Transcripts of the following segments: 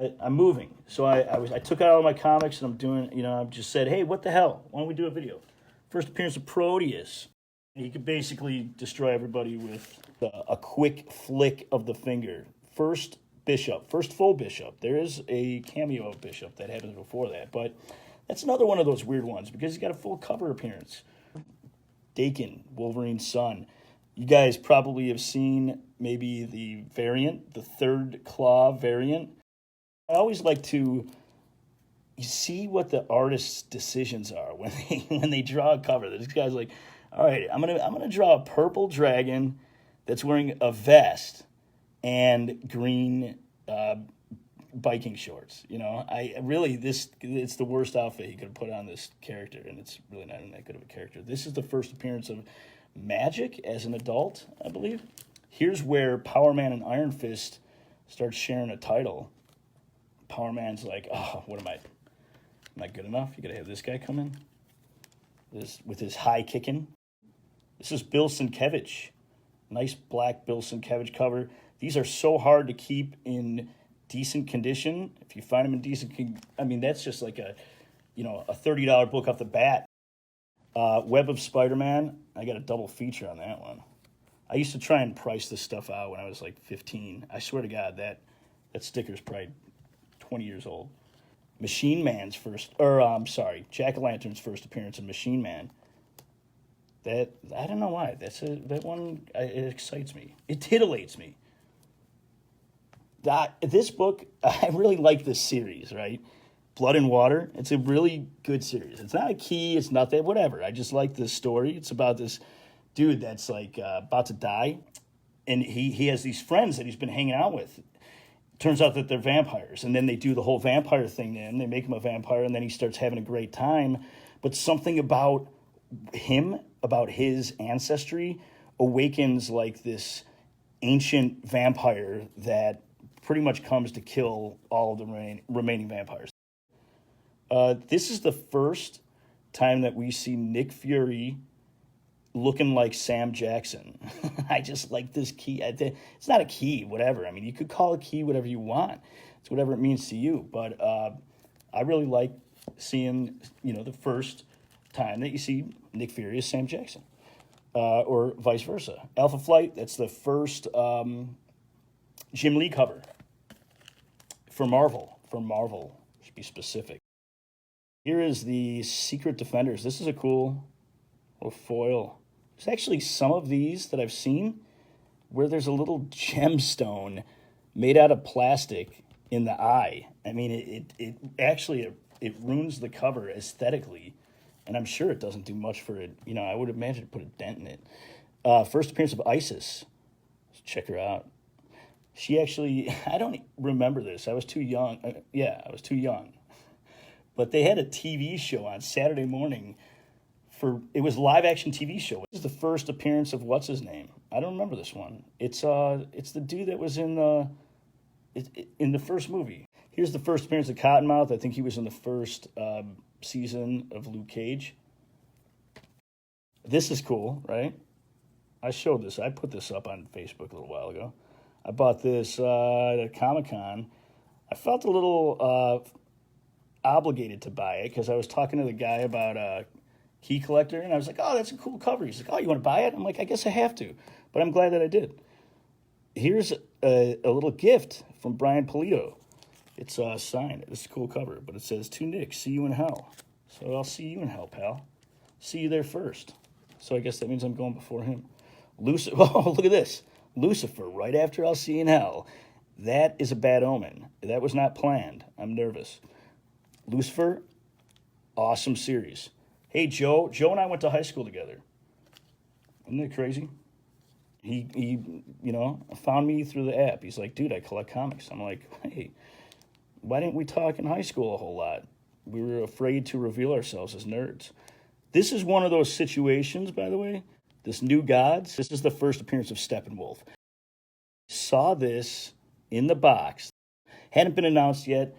I'm moving. So I took out all my comics and I'm doing, I just said, hey, what the hell? Why don't we do a video? First appearance of Proteus. He could basically destroy everybody with a quick flick of the finger. First Bishop, first full Bishop. There is a cameo of Bishop that happens before that, but that's another one of those weird ones because he's got a full cover appearance. Dakin, Wolverine's son. You guys probably have seen maybe the variant, the third claw variant. I always like to see what the artist's decisions are when they draw a cover. This guy's like, all right, I'm gonna draw a purple dragon that's wearing a vest and green biking shorts. It's the worst outfit he could have put on this character, and it's really not that good of a character. This is the first appearance of Magic as an adult, I believe. Here's where Power Man and Iron Fist start sharing a title. Power Man's like, oh, what am I not good enough? You gotta have this guy come in. This with his high kicking. This is Bill Sienkiewicz. Nice black Bill Sienkiewicz cover. These are so hard to keep in decent condition. If you find them in decent, that's just like a $30 book off the bat. Web of Spider-Man. I got a double feature on that one. I used to try and price this stuff out when I was like 15. I swear to God, that sticker's probably 20 years old. Machine Man's Jack-o'-lantern's first appearance in Machine Man. That, I don't know why. That one, it excites me. It titillates me. This book, I really like this series, right? Blood and Water. It's a really good series. It's not a key. It's not that, whatever. I just like this story. It's about this dude that's like about to die. And he has these friends that he's been hanging out with. Turns out that they're vampires, and then they do the whole vampire thing to him. They make him a vampire, and then he starts having a great time. But something about him, about his ancestry, awakens like this ancient vampire that pretty much comes to kill all of the remaining vampires. This is the first time that we see Nick Fury looking like Sam Jackson. I just like this key. It's not a key, whatever. I mean, you could call a key whatever you want. It's whatever it means to you. But I really like seeing, the first time that you see Nick Fury as Sam Jackson, or vice versa. Alpha Flight, that's the first Jim Lee cover for Marvel. Should be specific. Here is the Secret Defenders. This is a cool foil. There's actually some of these that I've seen where there's a little gemstone made out of plastic in the eye. I mean, it ruins the cover aesthetically, and I'm sure it doesn't do much for it. I would imagine it put a dent in it. First appearance of Isis. Let's check her out. She actually, I don't remember this. I was too young. I was too young. But they had a TV show on Saturday morning. It was a live action TV show. This is the first appearance of what's his name? I don't remember this one. It's the dude that was in the first movie. Here's the first appearance of Cottonmouth. I think he was in the first season of Luke Cage. This is cool, right? I showed this. I put this up on Facebook a little while ago. I bought this at Comic-Con. I felt a little obligated to buy it because I was talking to the guy about Key Collector, and I was like, oh, that's a cool cover. He's like, oh, you want to buy it? I'm like, I guess I have to, but I'm glad that I did. Here's a little gift from Brian Polito. It's signed. It's a cool cover, but it says, to Nick, see you in hell. So I'll see you in hell, pal. See you there first. So I guess that means I'm going before him. Oh, look at this. Lucifer, right after I'll see you in hell. That is a bad omen. That was not planned. I'm nervous. Lucifer, awesome series. Hey, Joe. Joe and I went to high school together. Isn't that crazy? He found me through the app. He's like, dude, I collect comics. I'm like, hey, why didn't we talk in high school a whole lot? We were afraid to reveal ourselves as nerds. This is one of those situations, by the way. This New Gods. This is the first appearance of Steppenwolf. Saw this in the box. Hadn't been announced yet.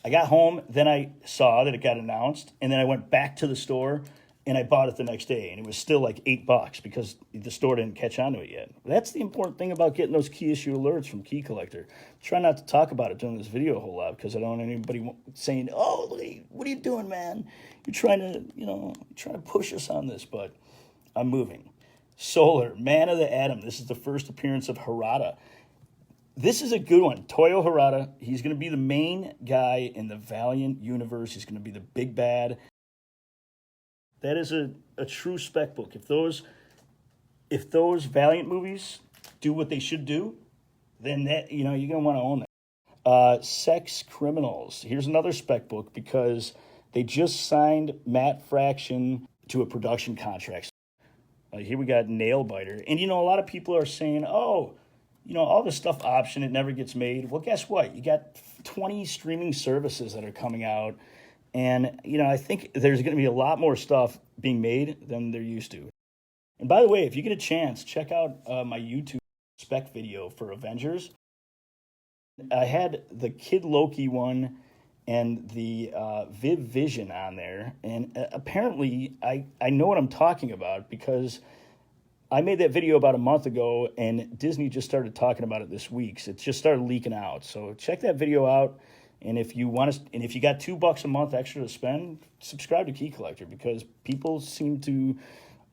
I got home, then I saw that it got announced, and then I went back to the store, and I bought it the next day, and it was still like $8 because the store didn't catch on to it yet. That's the important thing about getting those key issue alerts from Key Collector. Try not to talk about it during this video a whole lot because I don't want anybody saying, "Oh, what are you doing, man? You're trying to push us on this," but I'm moving. Solar, Man of the Atom. This is the first appearance of Harada. This is a good one. Toyo Harada. He's going to be the main guy in the Valiant universe. He's going to be the big bad. That is a true spec book. If those Valiant movies do what they should do, then that you're gonna want to own that. Sex Criminals. Here's another spec book because they just signed Matt Fraction to a production contract. Here we got Nailbiter, and a lot of people are saying, "Oh, all this stuff option, it never gets made." Well, guess what? You got 20 streaming services that are coming out. And, I think there's going to be a lot more stuff being made than there used to. And by the way, if you get a chance, check out my YouTube spec video for Avengers. I had the Kid Loki one and the Viv Vision on there. And apparently, I know what I'm talking about because I made that video about a month ago, and Disney just started talking about it this week. So it just started leaking out. So check that video out. And if you if you got $2 a month extra to spend, subscribe to Key Collector because people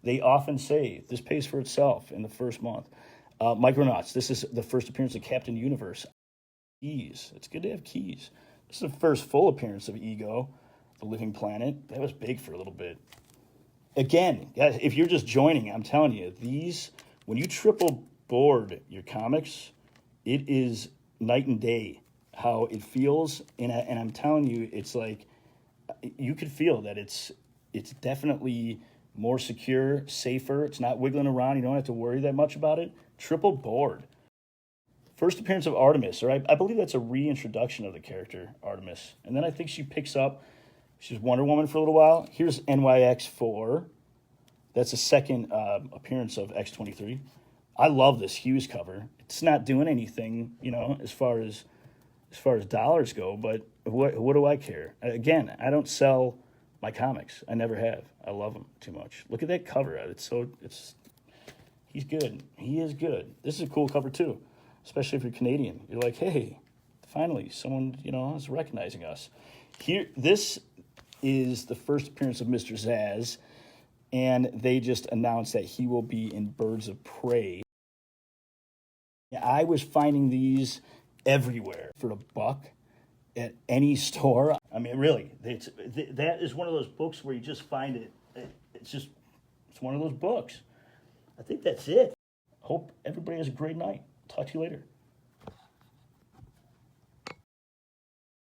they often say this pays for itself in the first month. Micronauts. This is the first appearance of Captain Universe. Keys. It's good to have keys. This is the first full appearance of Ego, the Living Planet. That was big for a little bit. Again, guys, if you're just joining, I'm telling you, when you triple board your comics, it is night and day. How it feels, and I'm telling you, it's like you could feel that it's definitely more secure, safer. It's not wiggling around. You don't have to worry that much about it. Triple board. First appearance of Artemis, or I believe that's a reintroduction of the character Artemis, and then I think she's Wonder Woman for a little while. Here's NYX4. That's the second appearance of X-23. I love this Hughes cover. It's not doing anything, as far as dollars go, but what do I care? Again, I don't sell my comics. I never have. I love them too much. Look at that cover. He's good. He is good. This is a cool cover too, especially if you're Canadian. You're like, hey, finally someone is recognizing us. This is the first appearance of Mr. Zaz, and they just announced that he will be in Birds of Prey. I was finding these everywhere for $1 at any store. I mean, really, that is one of those books where you just find it. It's one of those books. I think that's it. Hope everybody has a great night. Talk to you later.